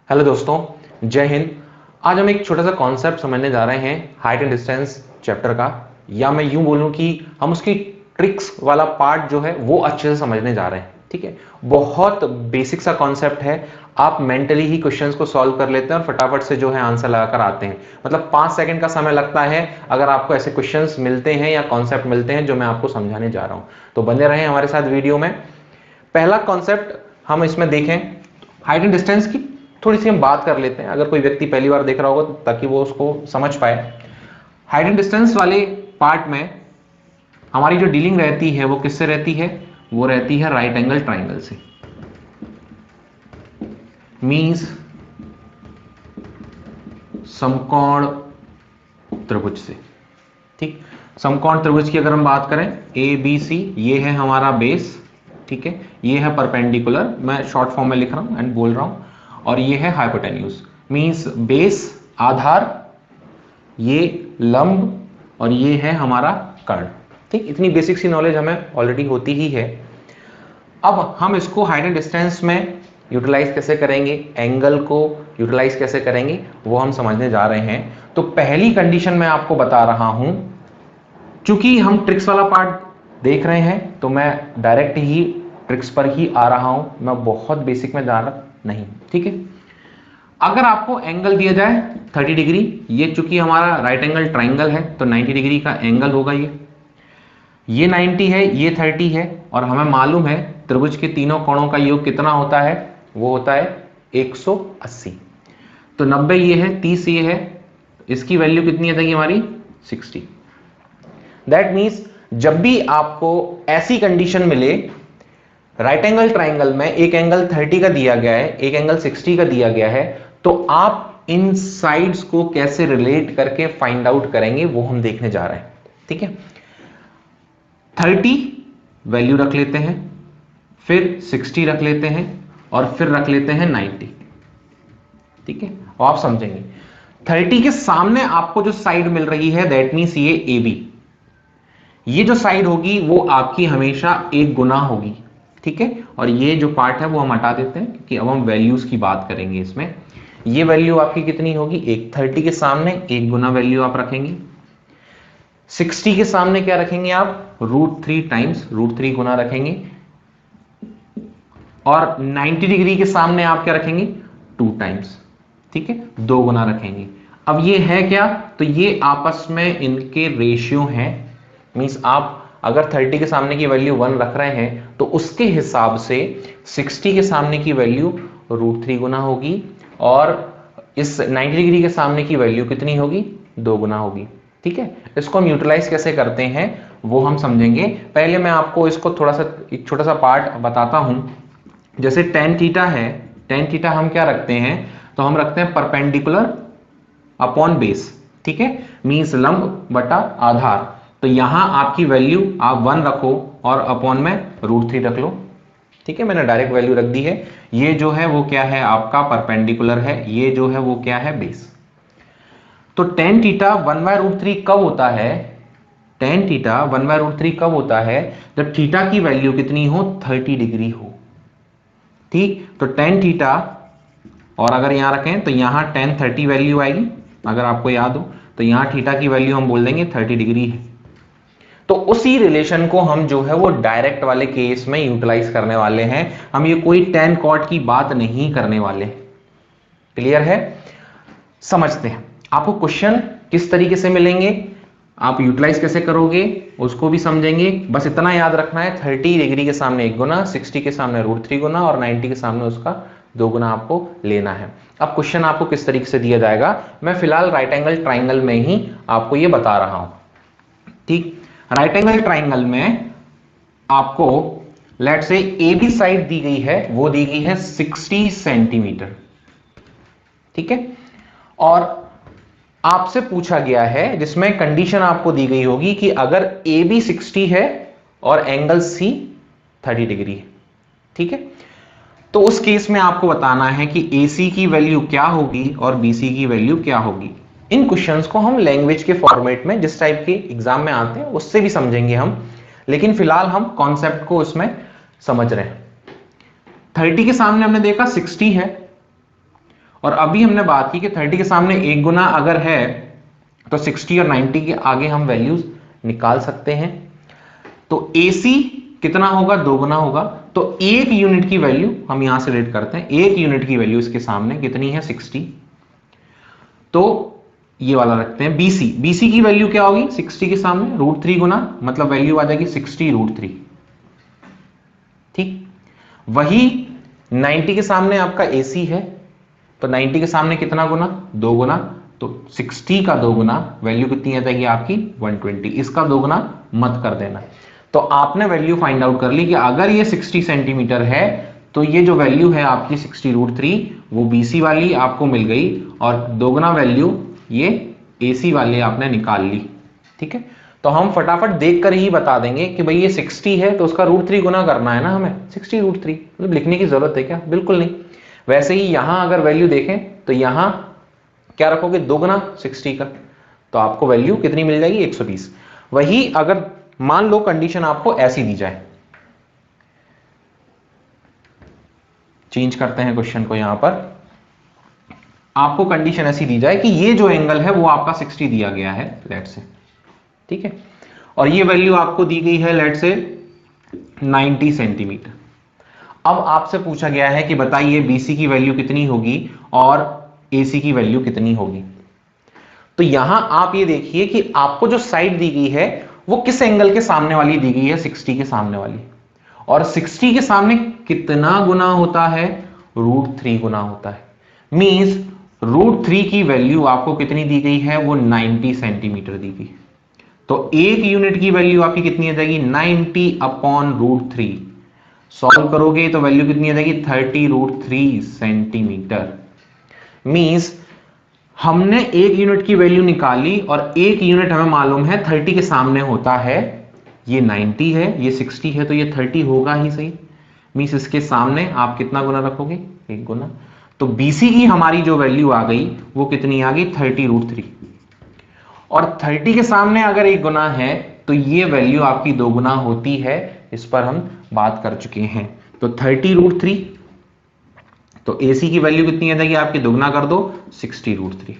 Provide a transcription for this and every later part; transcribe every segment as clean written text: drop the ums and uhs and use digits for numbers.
Hello दोस्तों, जय हिंद। आज हम एक छोटा सा कॉन्सेप्ट समझने जा रहे हैं हाइट एंड डिस्टेंस चैप्टर का, या मैं यूं बोलूं कि हम उसकी ट्रिक्स वाला पार्ट जो है वो अच्छे से समझने जा रहे हैं। ठीक है, बहुत बेसिक सा कॉन्सेप्ट है। आप मेंटली ही क्वेश्चंस को सॉल्व कर लेते हैं और फटाफट से जो है आंसर लगाकर आते हैं। मतलब 5 सेकंड का समय लगता है अगर आपको ऐसे क्वेश्चंस मिलते हैं या कॉन्सेप्ट मिलते हैं जो मैं आपको समझाने जा रहा हूं। तो बने रहें हमारे साथ वीडियो में। पहला कॉन्सेप्ट हम इसमें देखें, हाइट एंड डिस्टेंस की थोड़ी सी हम बात कर लेते हैं, अगर कोई व्यक्ति पहली बार देख रहा होगा ताकि वो उसको समझ पाए। हाइट एंड डिस्टेंस वाले पार्ट में हमारी जो डीलिंग रहती है वो किससे रहती है? वो रहती है राइट एंगल ट्राइंगल से, मींस समकोण त्रिभुज से। ठीक, समकोण त्रिभुज की अगर हम बात करें, ए बी सी, ये है हमारा बेस। ठीक है, ये है परपेंडिकुलर, मैं शॉर्ट फॉर्म में लिख रहा हूं एंड बोल रहा हूं, और ये है हाइपोटेन्यूज। मींस बेस आधार, ये लंब, और ये है हमारा कर्ण। ठीक, इतनी बेसिक सी नॉलेज हमें ऑलरेडी होती ही है। अब हम इसको हाइट एंड डिस्टेंस में यूटिलाइज कैसे करेंगे, एंगल को यूटिलाइज कैसे करेंगे, वो हम समझने जा रहे हैं। तो पहली कंडीशन मैं आपको बता रहा हूं, चूंकि हम ट्रिक्स वाला पार्ट देख रहे हैं तो मैं डायरेक्ट ही ट्रिक्स पर ही आ रहा हूं, मैं बहुत बेसिक में जा रहा नहीं। ठीक है, अगर आपको एंगल दिया जाए 30 डिग्री, ये चूंकि हमारा राइट एंगल ट्राइंगल है तो 90 डिग्री का एंगल होगा। ये 90 है, ये 30 है, और हमें मालूम है त्रिभुज के तीनों कोणों का योग कितना होता है? वो होता है 180। तो 90 ये है, 30 ये है, इसकी वैल्यू कितनी आएगी हमारी? 60। दैट मीन्स जब भी आपको ऐसी कंडीशन मिले, राइट एंगल ट्राइंगल में एक एंगल 30 का दिया गया है, एक एंगल 60 का दिया गया है, तो आप इन साइड्स को कैसे रिलेट करके फाइंड आउट करेंगे वो हम देखने जा रहे हैं। ठीक है, 30 वैल्यू रख लेते हैं, फिर 60 रख लेते हैं, और फिर रख लेते हैं 90। ठीक है, और आप समझेंगे 30 के सामने आपको जो साइड मिल रही है, दैट मीन्स ये ए बी, ये जो साइड होगी वो आपकी हमेशा एक गुना होगी। ठीक है, और ये जो पार्ट है वो हम हटा देते हैं क्योंकि अब हम वैल्यूज की बात करेंगे इसमें। ये वैल्यू आपकी कितनी होगी? एक 30 के सामने एक गुना वैल्यू आप रखेंगे, 60 के सामने क्या रखेंगे आप? √3 टाइम्स √3 गुना रखेंगे, और 90 डिग्री के सामने आप क्या रखेंगे? 2 टाइम्स। ठीक है, 2 गुना रखेंगे। अब ये है क्या? तो ये आपस में इनके रेशियो हैं। मींस आप अगर 30 के सामने की वैल्यू 1 रख रहे हैं तो उसके हिसाब से 60 के सामने की वैल्यू √3 गुना होगी, और इस 90 डिग्री के सामने की वैल्यू कितनी होगी? 2 गुना होगी। ठीक है, इसको हम यूटिलाइज कैसे करते हैं वो हम समझेंगे। पहले मैं आपको इसको थोड़ा सा एक छोटा सा पार्ट बताता हूं। जैसे tan थीटा है, tan थीटा हम क्या रखते हैं? तो हम रखते हैं परपेंडिकुलर अपॉन बेस। ठीक है, मींस लंब बटा आधार। तो यहां आपकी वैल्यू आप 1 रखो और अपॉन में √3 रख लो। ठीक है, मैंने डायरेक्ट वैल्यू रख दी है। ये जो है वो क्या है? आपका परपेंडिकुलर है, ये जो है वो क्या है? बेस। तो tan थीटा 1/√3 कब होता है? tan थीटा 1/√3 कब होता है? जब थीटा की वैल्यू कितनी हो? 30 डिग्री हो। ठीक, तो tan थीटा, और अगर यहां रखें तो यहां tan 30 वैल्यू आएगी, अगर आपको याद हो तो यहां थीटा की वैल्यू हम बोल देंगे 30 डिग्री है। तो उसी रिलेशन को हम जो है वो डायरेक्ट वाले केस में यूटिलाइज करने वाले हैं। हम ये कोई tan cot की बात नहीं करने वाले। क्लियर है? समझते हैं। आपको क्वेश्चन किस तरीके से मिलेंगे, आप यूटिलाइज कैसे करोगे उसको भी समझेंगे। बस इतना याद रखना है, 30 डिग्री के सामने 1 गुना, 60 के सामने √3 गुना, और 90 के सामने उसका 2 गुना आपको लेना है। अब क्वेश्चन आपको किस तरीके से दिया जाएगा, मैं फिलहाल राइट एंगल ट्राइंगल में ही आपको ये बता रहा हूं। ठीक, राइट एंगल ट्राइंगल में आपको लेट से ए बी साइड दी गई है, वो दी गई है 60 सेंटीमीटर। ठीक है, और आपसे पूछा गया है, जिसमें कंडीशन आपको दी गई होगी कि अगर ए बी 60 है और एंगल सी 30 डिग्री है। ठीक है, तो उस केस में आपको बताना है कि AC की वैल्यू क्या होगी और BC की वैल्यू क्या होगी। इन क्वेश्चंस को हम लैंग्वेज के फॉर्मेट में जिस टाइप के एग्जाम में आते हैं उससे भी समझेंगे हम, लेकिन फिलहाल हम कॉन्सेप्ट को उसमें समझ रहे हैं। 30 के सामने हमने देखा 60 है, और अभी हमने बात की कि 30 के सामने एक गुना अगर है तो 60 और 90 के आगे हम वैल्यूज निकाल सकते हैं। तो AC कितना होगा, 2 गुना होगा। तो 1 यूनिट की वैल्यू हम यहां से रेट करते हैं, 1 यूनिट की वैल्यू इसके सामने कितनी है, 60। तो ये वाला रखते हैं BC की वैल्यू क्या होगी 60 के सामने √3 गुना, मतलब वैल्यू आ जाएगी 60 √3। ठीक, वही 90 के सामने आपका AC है, तो 90 के सामने कितना गुना, 2 गुना। तो 60 का 2 गुना वैल्यू कितनी आ जाएगी आपकी 120। इसका 2 गुना मत कर देना। तो आपने वैल्यू फाइंड आउट कर ली कि अगर ये 60 सेंटीमीटर है तो ये जो वैल्यू है आपकी 60 √3 वो BC वाली आपको मिल गई, और 2 गुना वैल्यू ये AC वाले आपने निकाल ली। ठीक है, तो हम फटाफट देखकर ही बता देंगे कि भाई ये 60 है तो उसका √3 गुना करना है ना हमें, 60 √3, मतलब लिखने की जरूरत है क्या, बिल्कुल नहीं। वैसे ही यहां अगर वैल्यू देखें तो यहां क्या रखोगे, 2 गुना 60 का, तो आपको वैल्यू कितनी मिल जाएगी 120। वही अगर मान लो कंडीशन आपको ऐसी दी जाए, चेंज करते हैं क्वेश्चन को, यहां पर आपको कंडीशन ऐसी दी जाए कि ये जो एंगल है वो आपका 60 दिया गया है लेट से, ठीक है, और ये वैल्यू आपको दी गई है लेट से 90 सेंटीमीटर। अब आपसे पूछा गया है कि बताइए BC की वैल्यू कितनी होगी और AC की वैल्यू कितनी होगी। तो यहां आप ये देखिए कि आपको जो साइड दी गई है वो किस एंगल के सामने वाली दी गई है, 60 के सामने वाली, और 60 के सामने कितना गुना होता है, √3 गुना होता है। मींस √3 की वैल्यू आपको कितनी दी गई है, वो 90 सेंटीमीटर दी गई। तो 1 यूनिट की वैल्यू आपकी कितनी आ जाएगी, 90/√3। सॉल्व करोगे तो वैल्यू कितनी आ जाएगी, 30√3 सेंटीमीटर। मींस हमने 1 यूनिट की वैल्यू निकाली और 1 यूनिट हमें मालूम है 30 के सामने होता है, ये 90 है, ये 60 है, तो ये 30 होगा ही सही। मींस इसके सामने आप कितना गुना रखोगे, 1 गुना। तो BC की हमारी जो वैल्यू आ गई वो कितनी आ गई, 30√3। और 30 के सामने अगर 1 गुना है तो ये वैल्यू आपकी 2 गुना होती है, इस पर हम बात कर चुके हैं। तो 30√3, तो AC की वैल्यू कितनी आ जाएगी आपकी, दोगुना कर दो, 60√3।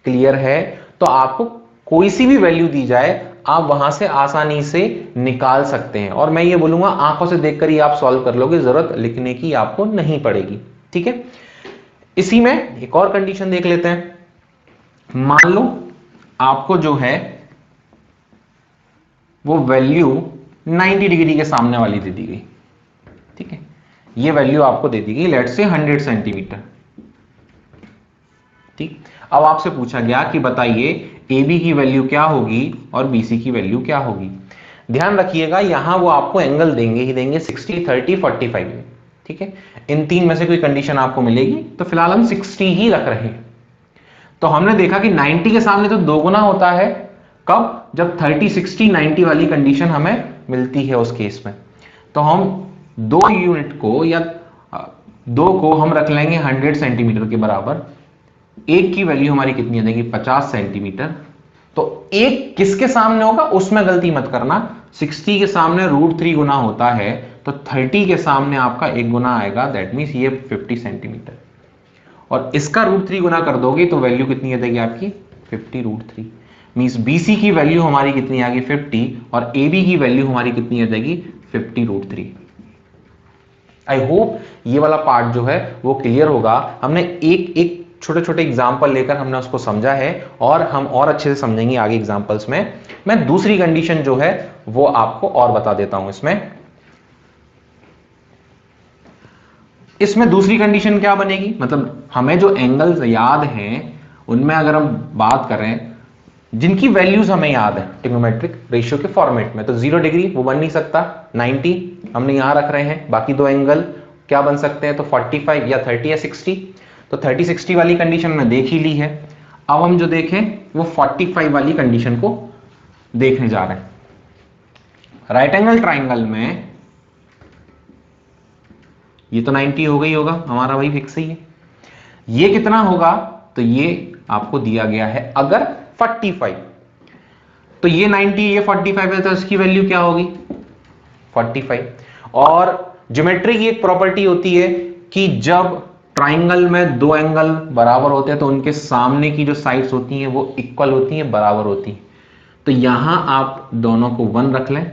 क्लियर है। तो आपको कोई सी भी वैल्यू दी जाए आप वहां से आसानी से निकाल सकते हैं, और मैं ये बोलूंगा आंखों से देखकर ही आप सॉल्व कर लोगे, जरूरत लिखने की आपको नहीं पड़ेगी। ठीक है, इसी में एक और कंडीशन देख लेते हैं। मान लो आपको जो है वो वैल्यू 90 डिग्री के सामने वाली दे दी गई। ठीक है, ये वैल्यू आपको दे दी गई लेट से 100 सेंटीमीटर। ठीक, अब आपसे पूछा गया कि बताइए AB की वैल्यू क्या होगी और BC की वैल्यू क्या होगी। ध्यान रखिएगा यहां वो आपको एंगल देंगे ही देंगे, 60, 30, 45 में। ठीक है, इन तीन में से कोई कंडीशन आपको मिलेगी, तो फिलहाल हम 60 ही रख रहे हैं। तो हमने देखा कि 90 के सामने तो 2 गुना होता है, कब, जब 30, 60, 90 वाली कंडीशन हमें मिलती है उस केस में। तो हम 2 यूनिट को या 2 को हम रख लेंगे 100 सेंटीमीटर के बराबर। 1 की वैल्यू हमारी कितनी आ जाएगी, 50 सेंटीमीटर। तो 1 किसके सामने होगा उसमें गलती मत करना, 60 के सामने √3 गुना होता है, तो 30 के सामने आपका 1 गुना आएगा, दैट मीन्स ये 50 सेंटीमीटर, और इसका √3 गुना कर दोगे तो वैल्यू कितनी आ जाएगी आपकी 50√3। मींस BC की वैल्यू हमारी कितनी आ गई 50, और AB की वैल्यू हमारी कितनी आ जाएगी 50√3। आई होप ये वाला पार्ट जो है वो क्लियर होगा। हमने एक एक छोटे छोटे एग्जाम्पल लेकर हमने उसको समझा है, और हम और अच्छे से समझेंगे आगे एग्जाम्पल्स में। मैं दूसरी कंडीशन जो है वो आपको और बता देता हूं। इसमें दूसरी कंडीशन क्या बनेगी, मतलब हमें जो एंगल्स याद हैं उनमें अगर हम बात करें जिनकी वैल्यूज हमें याद है ट्रिग्नोमेट्रिक रेशियो के फॉर्मेट में, तो 0 डिग्री वो बन नहीं सकता, 90 हमने यहां रख रहे हैं, बाकी 2 एंगल क्या बन सकते हैं, तो 45 या 30 या 60। तो 30, 60 वाली कंडीशन में देख ही ली है। अब हम जो देखें वो 45 वाली कंडीशन को देखने जा रहे हैं। राइट एंगल ट्राइंगल में ये तो 90 हो गई होगा हमारा, वही फिक्स ही है। ये कितना होगा, तो ये आपको दिया गया है अगर 45, तो ये 90 ये 45 है, तो इसकी वैल्यू क्या होगी 45। और ज्योमेट्री की एक प्रॉपर्टी होती है कि जब ट्राइंगल में दो एंगल बराबर होते हैं तो उनके सामने की जो साइड्स होती हैं वो इक्वल होती हैं, बराबर होती हैं। तो यहां आप दोनों को 1 रख लें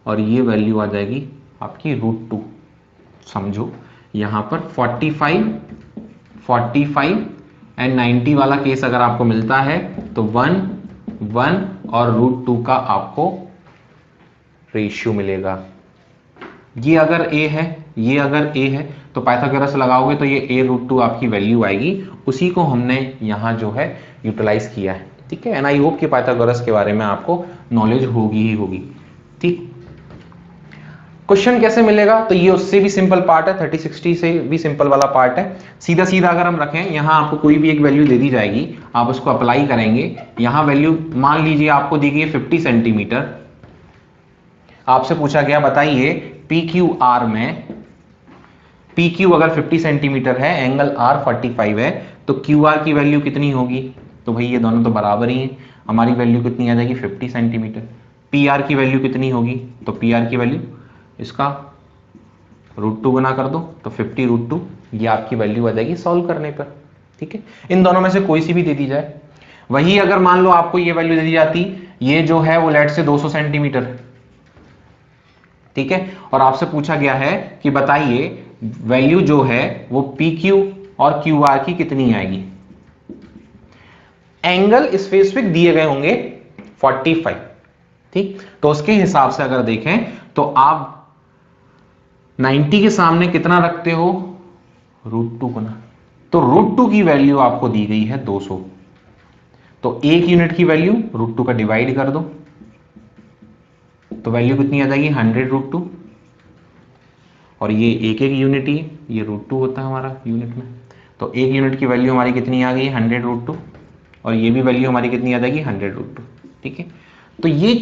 और ये वैल्यू आ जाएगी आपकी √2। समझो यहां पर 45 एंड 90 वाला केस अगर आपको मिलता है तो 1 1 और √2 का आपको रेशियो मिलेगा। ये अगर a है, ये अगर a है तो पाइथागोरस लगाओगे तो ये a√2 आपकी वैल्यू आएगी। उसी को हमने यहां जो है यूटिलाइज किया है। ठीक है, एंड आई होप कि पाइथागोरस के बारे में आपको नॉलेज होगी ही होगी। ठीक, क्वेश्चन कैसे मिलेगा, तो ये उससे भी सिंपल पार्ट है, 30-60 से भी सिंपल वाला पार्ट है। सीधा सीधा अगर हम रखें, यहां आपको कोई भी एक वैल्यू दे दी जाएगी, आप उसको अप्लाई करेंगे। यहां वैल्यू मान लीजिए आपको दी गई है 50 सेंटीमीटर। आपसे पूछा गया बताइए PQR में, PQ अगर 50 सेंटीमीटर है, एंगल R 45 है, तो QR की वैल्यू कितनी होगी। तो भाई ये दोनों तो बराबर ही हैं, हमारी वैल्यू कितनी आ जाएगी 50 सेंटीमीटर। PR की वैल्यू कितनी होगी, तो PR की वैल्यू इसका √2 गुना कर दो तो 50 √2, ये आपकी वैल्यू आ जाएगी सॉल्व करने पर। ठीक है, इन दोनों में से कोई सी भी दे दी जाए। वही अगर मान लो आपको ये वैल्यू दे दी जाती, ये जो है वो लेट से 200 सेंटीमीटर, ठीक है, और आपसे पूछा गया है कि बताइए वैल्यू जो है वो PQ और QR की कितनी आएगी। एंगल स्पेसिफिक दिए गए होंगे 45, ठीक, तो उसके हिसाब से अगर देखें तो आप 90 के सामने कितना रखते हो, √2 गुना, तो √2 की वैल्यू आपको दी गई है 200, तो एक यूनिट की वैल्यू √2 का डिवाइड कर दो तो वैल्यू कितनी आ जाएगी 100 √2, और ये एक एक यूनिट ही, ये √2 होता है हमारा यूनिट में, तो एक यूनिट की वैल्यू हमारी कितनी आ गई 100 √2, और ये भी वैल्यू हमारी कितनी आ जाएगी 100 √2। ठीक है, तो ये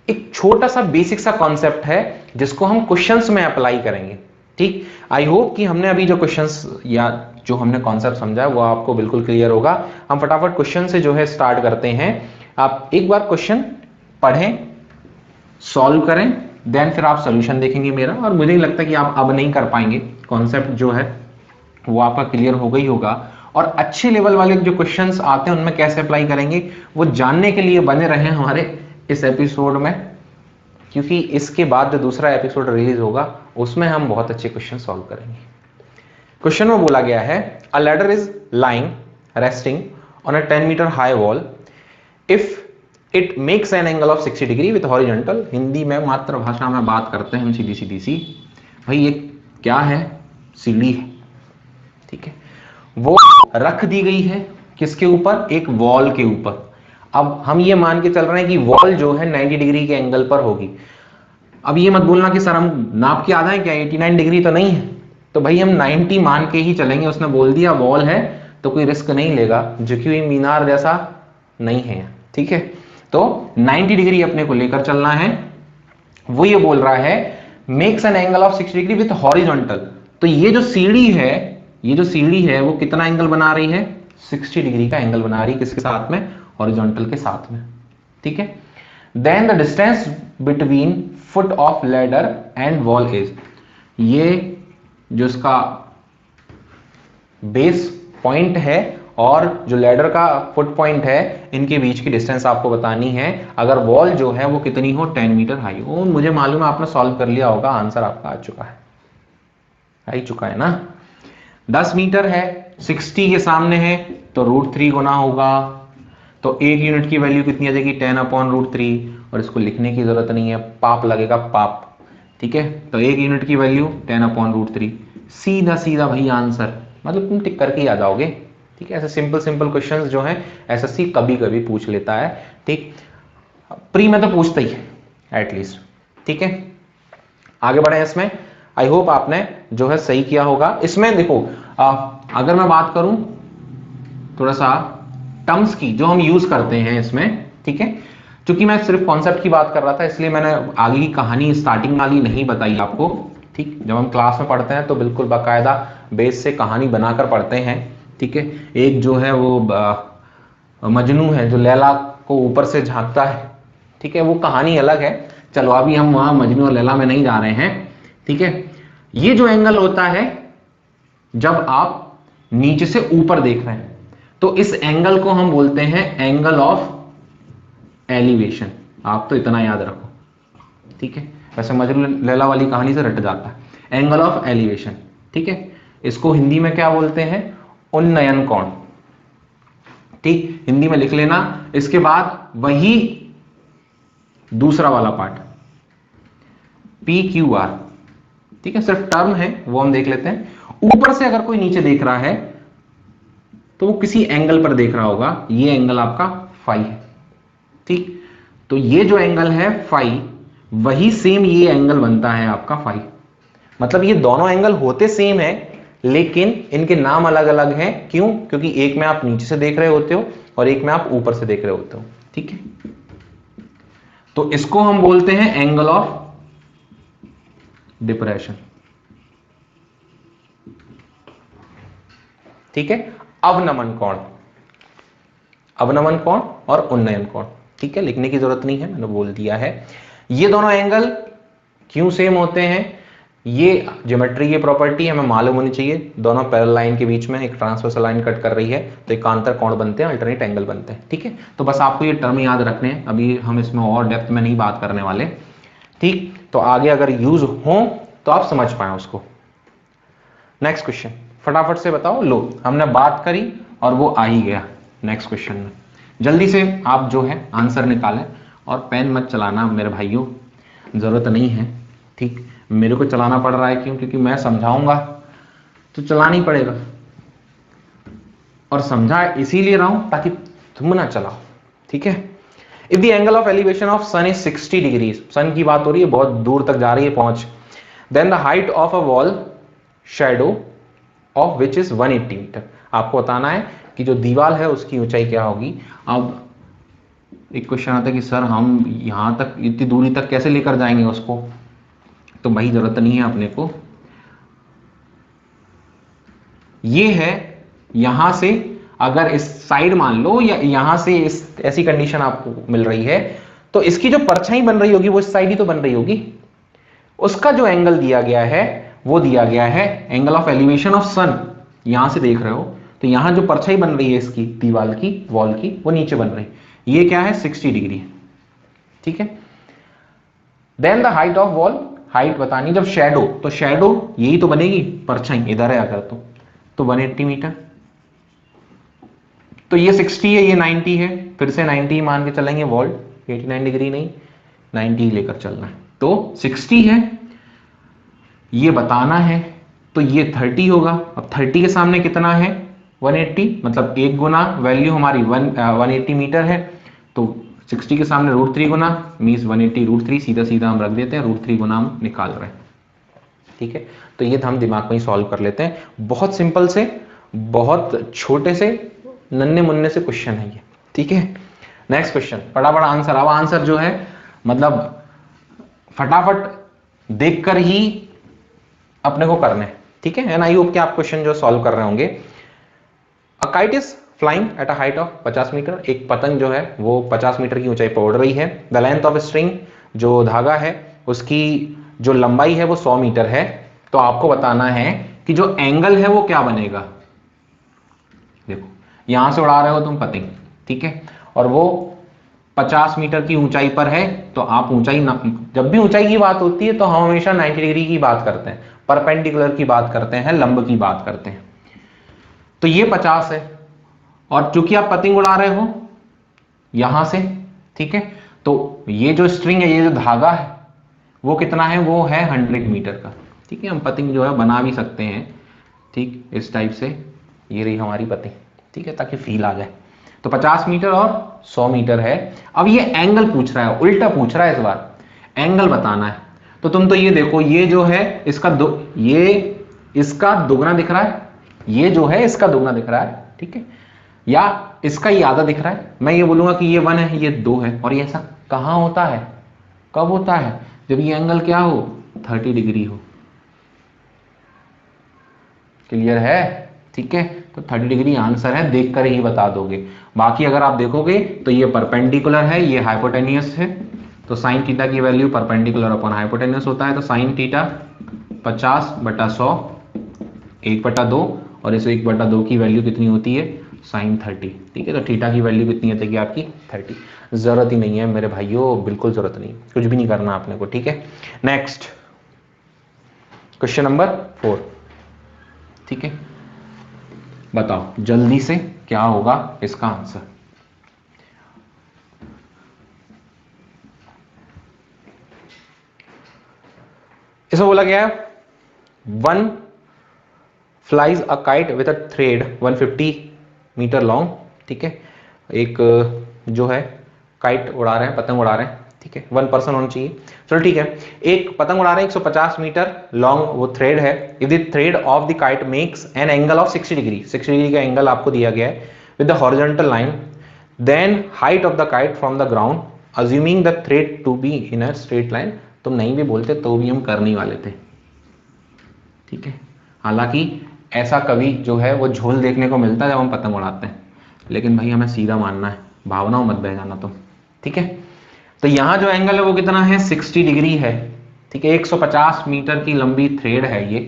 एक छोटा सा बेसिक सा कॉन्सेप्ट है जिसको हम क्वेश्चंस में अप्लाई करेंगे। ठीक, आई होप कि हमने अभी जो क्वेश्चंस या जो हमने कॉन्सेप्ट समझा है वो आपको बिल्कुल क्लियर होगा। हम फटाफट क्वेश्चन से जो है स्टार्ट करते हैं। आप एक बार क्वेश्चन पढ़ें, सॉल्व करें, देन फिर आप सोल्यूशन देखेंगे मेरा, और मुझे नहीं लगता कि आप अब नहीं कर पाएंगे, कॉन्सेप्ट जो है वो आपका क्लियर हो गई होगा। और अच्छे लेवल वाले जो क्वेश्चंस आते हैं उनमें कैसे अप्लाई करेंगे वो जानने के लिए बने रहे हमारे इस एपिसोड में, क्योंकि इसके बाद जो दूसरा एपिसोड रिलीज होगा उसमें हम बहुत अच्छे क्वेश्चन सॉल्व करेंगे। क्वेश्चन में बोला गया है a ladder is lying resting on a 10 metre high wall if it makes an angle of 60 degree with horizontal. Hindi में मातृभाषा में बात करते हैं हम सीधी सीधी सी। भाई ये क्या है, सीढ़ी है, ठीक है, वो रख दी गई है किसके ऊपर, एक वॉल के ऊपर। अब हम ये मान के चल रहे हैं कि वॉल जो है 90 डिग्री के एंगल पर होगी। अब ये मत बोलना कि सर हम नाप के आधा है क्या, 89 डिग्री तो नहीं है, तो भाई हम 90 मान के ही चलेंगे। उसने बोल दिया वॉल है तो कोई रिस्क नहीं लेगा, झुकी हुई मीनार जैसा नहीं है। ठीक है, तो 90 डिग्री अपने को लेकर चलना है। वो ये बोल रहा है makes an angle of 60 degree with horizontal, तो ये जो सीढ़ी है, ये जो सीढ़ी है वो कितना एंगल बना रही है, 60 डिग्री का एंगल बना रही है, किसके साथ में, हॉरिजॉन्टल के साथ में। ठीक है, then the distance between foot of ladder and wall is, ये जो इसका बेस पॉइंट है और जो लैडर का फुट पॉइंट है, इनके बीच की डिस्टेंस आपको बतानी है। अगर वॉल जो है वो कितनी हो, 10 मीटर हाई हो। मुझे मालूम है आपने सॉल्व कर लिया होगा, आंसर आपका आ चुका है, आ ही चुका है ना। 10 मीटर है, 60 के सामने है तो √3 गुना होगा, तो एक यूनिट की वैल्यू कितनी आ जाएगी 10/√3, और इसको लिखने की जरूरत नहीं है, पाप लगेगा पाप। ठीक है, तो एक यूनिट की वैल्यू 10/√3, सीधा सीधा भाई आंसर, मतलब तुम टिक करके ही आ जाओगे। ठीक है, ऐसे सिंपल सिंपल क्वेश्चंस जो हैं एसएससी कभी कभी पूछ लेता है। ठीक, प्री में तो पूछता ही है एटलीस्ट। ठीक है, आगे बढ़े इसमें। आई होप आपने जो है सही किया होगा। इसमें देखो अगर मैं बात करूं थोड़ा सा टर्म्स की जो हम यूज करते हैं इसमें, ठीक है, क्योंकि मैं सिर्फ कॉन्सेप्ट की बात कर रहा था इसलिए मैंने आगे की कहानी स्टार्टिंग वाली नहीं बताई आपको। ठीक, जब हम क्लास में पढ़ते हैं तो बिल्कुल बाकायदा बेस से कहानी बनाकर पढ़ते हैं। ठीक है, एक जो है वो मजनू है जो लैला को ऊपर से झांकता है। ठीक है, वो कहानी अलग है, चलो अभी हम वहां मजनू और लैला में नहीं जा रहे हैं। ठीक है, ये जो एंगल होता है जब आप नीचे से ऊपर देख रहे हैं, तो इस एंगल को हम बोलते हैं एंगल ऑफ एलिवेशन। आप तो इतना याद रखो, ठीक है, वैसे मजनू लैला वाली कहानी से रट जाता है। एंगल ऑफ एलिवेशन, ठीक है, इसको हिंदी में क्या बोलते हैं? उन्नयन कोण। ठीक, हिंदी में लिख लेना। इसके बाद वही दूसरा वाला पार्ट पी क्यू आर, ठीक है, सिर्फ टर्म है वो हम देख लेते हैं। ऊपर से अगर कोई नीचे देख रहा है तो वो किसी एंगल पर देख रहा होगा, ये एंगल आपका फाई है। ठीक, तो ये जो एंगल है फाई, वही सेम ये एंगल बनता है आपका फाई। मतलब ये दोनों एंगल होते सेम है, लेकिन इनके नाम अलग अलग हैं। क्यों? क्योंकि एक में आप नीचे से देख रहे होते हो और एक में आप ऊपर से देख रहे होते हो। ठीक है, तो इसको हम बोलते हैं एंगल ऑफ डिप्रेशन। ठीक है, अवनमन कोण, अवनमन कोण और उन्नयन कोण। ठीक है, लिखने की जरूरत नहीं है, मैंने बोल दिया है। ये दोनों एंगल क्यों सेम होते हैं? ये ज्योमेट्री की प्रॉपर्टी हमें मालूम होनी चाहिए। दोनों पैरेलल लाइन के बीच में एक ट्रांसवर्सल लाइन कट कर रही है, तो एकांतर कोण बनते हैं, अल्टरनेट एंगल बनते हैं। ठीक है, तो बस आपको ये टर्म याद रखने हैं, अभी हम इसमें और डेप्थ में नहीं बात करने वाले। ठीक, तो आगे अगर यूज हो तो आप समझ पाए उसको। नेक्स्ट क्वेश्चन फटाफट से बताओ। लो, हमने बात करी और वो आ ही गया नेक्स्ट क्वेश्चन में। जल्दी से आप जो है आंसर निकालें, और पेन मत चलाना मेरे भाइयों, जरूरत नहीं है। ठीक, मेरे को चलाना पड़ रहा है, क्यों? क्योंकि मैं समझाऊंगा तो चलाना ही पड़ेगा, और समझा इसीलिए रहा हूं ताकि तुम ना चलाओ। ठीक है, if the angle of elevation of sun is 60 degrees, sun की बात हो रही है, बहुत दूर तक जा रही है पहुंच, then the height of a wall shadow of which is 180 metre. आपको बताना है कि जो दीवार है उसकी ऊंचाई क्या होगी। अब एक क्वेश्चन आता है कि सर हम यहां तक, इतनी दूरी तक कैसे लेकर जाएंगे उसको? तो भाई जरूरत नहीं है अपने को। ये है यहां से, अगर इस साइड मान लो, या यहां से इस ऐसी कंडीशन आपको मिल रही है, तो इसकी जो परछाई बन रही होगी वो इस साइड ही तो बन रही होगी। उसका जो एंगल दिया गया है वो दिया गया है एंगल ऑफ एलिवेशन ऑफ सन। यहां से देख रहे हो तो यहां जो परछाई बन रही है इसकी दीवार की, वॉल की, वो नीचे बन रही है। ये क्या है? 60 डिग्री। ठीक है, then the height of wall, height बतानी। जब शैडो, तो शैडो यही तो बनेगी, परछाई इधर है अगर तो 180 मीटर। तो ये 60 है, ये 90 है, फिर से 90 मान के चलेंगे। वॉल्ट 89 डिग्री नहीं, 90 लेकर चलना है। तो 60 है, ये बताना है, तो ये 30 होगा। अब 30 के सामने कितना है? 180, मतलब एक गुना वैल्यू हमारी 180 मीटर है, तो 60 के सामने √3 गुना मीन्स 180 √3, सीधा सीधा हम रख देते हैं, √3 गुना हम निकाल रहे हैं। ठीक है, तो ये हम दिमाग में ही सॉल्व कर लेते हैं। बहुत सिंपल से, बहुत छोटे से, नन्हे मुन्ने से क्वेश्चन है ये। ठीक है, नेक्स्ट क्वेश्चन, फटाफट आंसर। अब आंसर जो है मतलब फटाफट देखकर ही अपने को करना है। ठीक है, एंड आई होप कि आप क्वेश्चन जो सॉल्व कर रहे होंगे। A kite is flying at a height of 50 metre. एक पतंग जो है वो 50 मीटर की ऊंचाई पर उड़ रही है। द लेंथ ऑफ स्ट्रिंग, जो धागा है उसकी जो लंबाई है वो 100 मीटर है। तो आपको बताना है कि जो एंगल है वो क्या बनेगा। देखो, यहां से उड़ा रहे हो तुम पतंग, ठीक है, और वो 50 मीटर की ऊंचाई पर है। तो आप ऊंचाई, जब भी ऊंचाई की बात होती है तो हम हमेशा 90 डिग्री की बात करते हैं, परपेंडिकुलर की बात करते हैं, लंब की बात करते हैं। तो ये 50 है, और चूंकि आप पतंग उड़ा रहे हो यहां से, ठीक है, तो ये जो स्ट्रिंग है, ये जो धागा है वो कितना है? वो है 100 मीटर का। ठीक है, हम पतंग जो है बना भी सकते हैं, ठीक, इस टाइप से। ये रही हमारी पतंग, ठीक है, ताकि फील आ जाए। तो 50 मीटर और 100 मीटर है। अब ये एंगल पूछ रहा है, उल्टा पूछ रहा है, इस बार एंगल बताना है। तो तुम तो ये देखो, ये जो है इसका ये इसका दोगुना दिख रहा है, ये जो है इसका दोगुना दिख रहा है, ठीक है, या इसका ये आधा दिख रहा है। मैं ये बोलूंगा कि ये 1 है, ये 2 है। और ये ऐसा कहां होता है? कब होता है? जब ये एंगल क्या हो? 30 डिग्री हो। क्लियर है? ठीक है, तो 30 डिग्री आंसर है, देखकर ही बता दोगे। बाकी अगर आप देखोगे तो ये परपेंडिकुलर है, ये हाइपोटेनियस है, तो साइन थीटा की वैल्यू परपेंडिकुलर अपॉन हाइपोटेनियस होता है। तो साइन थीटा 50/100 1/2 और इस 1/2 की वैल्यू कितनी होती है sin 30। ठीक है, तो थीटा की वैल्यू कितनी आती है आपकी 30। जरूरत ही नहीं है मेरे भाइयों, बिल्कुल जरूरत नहीं, कुछ भी नहीं करना आपने को। ठीक है, नेक्स्ट क्वेश्चन नंबर 4। ठीक है, बताओ जल्दी से क्या होगा इसका आंसर। इसमें बोला गया है 1 flies a kite with a thread 150 metre long. ठीक है, एक जो है काइट उड़ा रहे हैं, पतंग उड़ा रहे हैं। ठीक है, 1 पर्सन होना चाहिए। चलो ठीक है, एक पतंग उड़ा रहे हैं 150 मीटर लॉन्ग वो थ्रेड है। If the thread of the kite makes an angle of 60 degree, 60 degree का एंगल आपको दिया गया है with the horizontal line, then height of the kite from the ground assuming the thread to be in a straight line. तुम नहीं भी बोलते तो भी हम करने वाले थे। ठीक है, हालांकि ऐसा कभी जो है वो झोल देखने को मिलता है जब हम पतंग उड़ाते हैं, लेकिन भाई हमें सीधा मानना है, भावनाओं मत बह जाना तुम। ठीक है, तो यहां जो एंगल है वो कितना है 60 डिग्री है। ठीक है, 150 मीटर की लंबी थ्रेड है ये।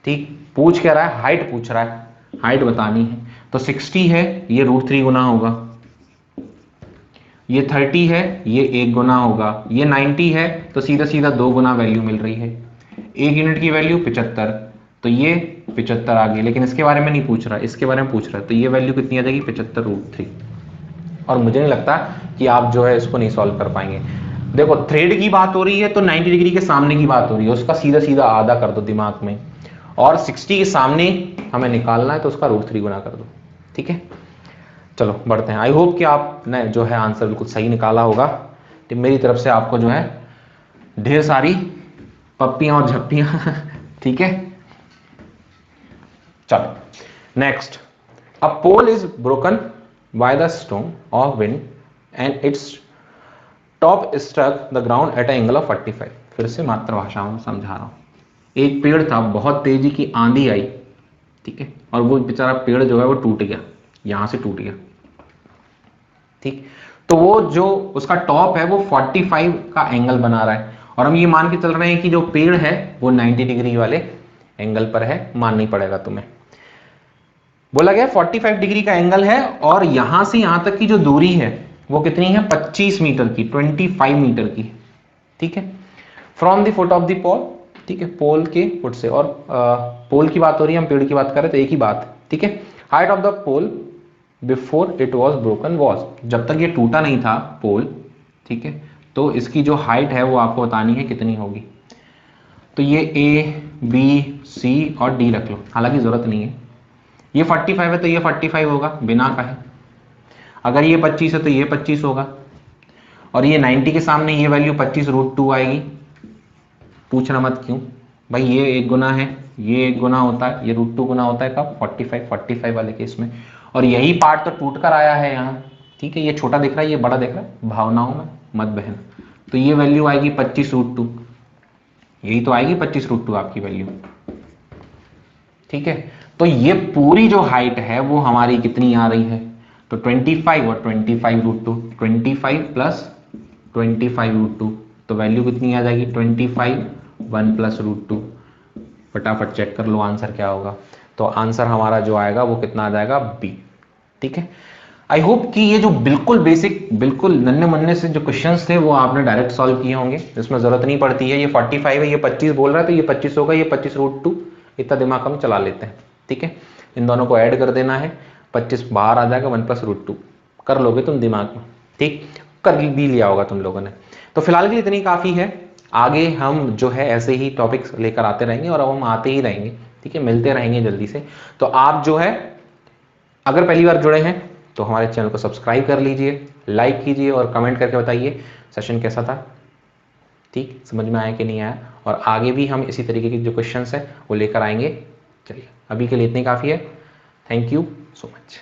ठीक, पूछ क्या रहा है, हाइट पूछ रहा है, हाइट बतानी है। तो 60 है, ये √3 गुना होगा। ये 30 है, ये 1 गुना होगा। ये 90 है, तो सीधा सीधा 2 गुना वैल्यू मिल रही है। 1 यूनिट की वैल्यू 75, तो ये 75 आ गई। लेकिन इसके बारे में नहीं पूछ रहा, इसके बारे में पूछ रहा है। तो ये वैल्यू कितनी आ जाएगी 75√3। और मुझे नहीं लगता कि आप जो है इसको नहीं सॉल्व कर पाएंगे। देखो थ्रेड की बात हो रही है तो 90 डिग्री के सामने की बात हो रही है, उसका सीधा सीधा आधा कर दो दिमाग में, और 60 के सामने हमें निकालना है तो उसका √3 गुना कर दो। ठीक है, चलो बढ़ते हैं। आई होप कि आपने जो है आंसर बिल्कुल सही निकाला होगा। तो मेरी तरफ से आपको जो है ढेर सारी पप्पियां और झप्पियां। ठीक है, चलो next. A pole is broken by the storm of wind and its top struck the ground at angle of 45। फिर से मातृभाषा में समझा रहा हूं। एक पेड़ था, बहुत तेजी की आंधी आई। ठीक है, और वो बेचारा पेड़ जो है वो टूट गया, यहां से टूट गया। ठीक, तो वो जो उसका टॉप है वो 45 का एंगल बना रहा है, और हम ये मान के चल रहे हैं कि जो पेड़ है वो 90 डिग्री वाले एंगल पर है। मानना ही पड़ेगा तुम्हें। बोला गया 45 डिग्री का एंगल है, और यहां से यहां तक की जो दूरी है वो कितनी है 25 मीटर की, 25 मीटर की। ठीक है, from the foot of the pole. ठीक है, पोल के फुट से, और पोल की बात हो रही है, हम पेड़ की बात कर रहे थे, एक ही बात है। ठीक है, height of the pole before it was broken was, जब तक ये टूटा नहीं था पोल। ठीक है, तो इसकी जो हाइट है वो आपको बतानी है कितनी होगी। तो ये A B C और D रख लो, हालांकि जरूरत नहीं है। ये 45 है तो ये 45 होगा बिना कहे। अगर ये 25 है तो ये 25 होगा, और ये 90 के सामने ये वैल्यू 25√2 आएगी। पूछना मत क्यों भाई, ये 1 गुना है, ये 1 गुना होता है, ये √2 गुना होता है कब 45 वाले केस में। और यही पार्ट तो टूट कर आया है यहाँ। ठीक है, ये छोटा दिख रहा है, ये बड़ा दिख रहा है, भावनाओं में मत बहन। तो ये वैल्यू आएगी 25√2, यही तो आएगी 25√2 आपकी वैल्यू। ठीक है, तो ये पूरी जो हाइट है वो हमारी कितनी आ रही है, तो 25 और 25√2, 25 प्लस 25√2, तो वैल्यू कितनी आ जाएगी 25 1 प्लस √2। फटाफट चेक कर लो आंसर क्या होगा। तो आंसर हमारा जो आएगा वो कितना आ जाएगा B। ठीक है, आई होप कि ये जो बिल्कुल बेसिक, बिल्कुल नन्हे मुन्ने से जो क्वेश्चंस थे वो आपने डायरेक्ट सॉल्व किए होंगे, जिसमें जरूरत नहीं पड़ती है। ये 45 है, ये 25 बोल रहा है, तो ये 25 होगा, ये 25√2, इतना दिमाग हम चला लेते हैं। ठीक है, इन दोनों को ऐड कर देना है, 25 बाहर आ जाएगा, 1 प्लस √2 कर लोगे तुम दिमाग में। ठीक, कर भी लिया होगा तुम लोगों ने। तो फिलहाल के लिए इतनी काफी है, आगे हम जो है ऐसे ही टॉपिक्स लेकर आते रहेंगे, और अब हम आते ही रहेंगे। ठीक है, मिलते रहेंगे जल्दी से। तो आप जो है अगर पहली बार जुड़े हैं तो हमारे चैनल को सब्सक्राइब कर लीजिए, लाइक कीजिए, और कमेंट करके बताइए सेशन कैसा था। ठीक, समझ में आया कि नहीं आया, और आगे भी हम इसी तरीके के जो क्वेश्चंस हैं वो लेकर आएंगे। चलिए, अभी के लिए इतनी काफ़ी है। Thank you so much.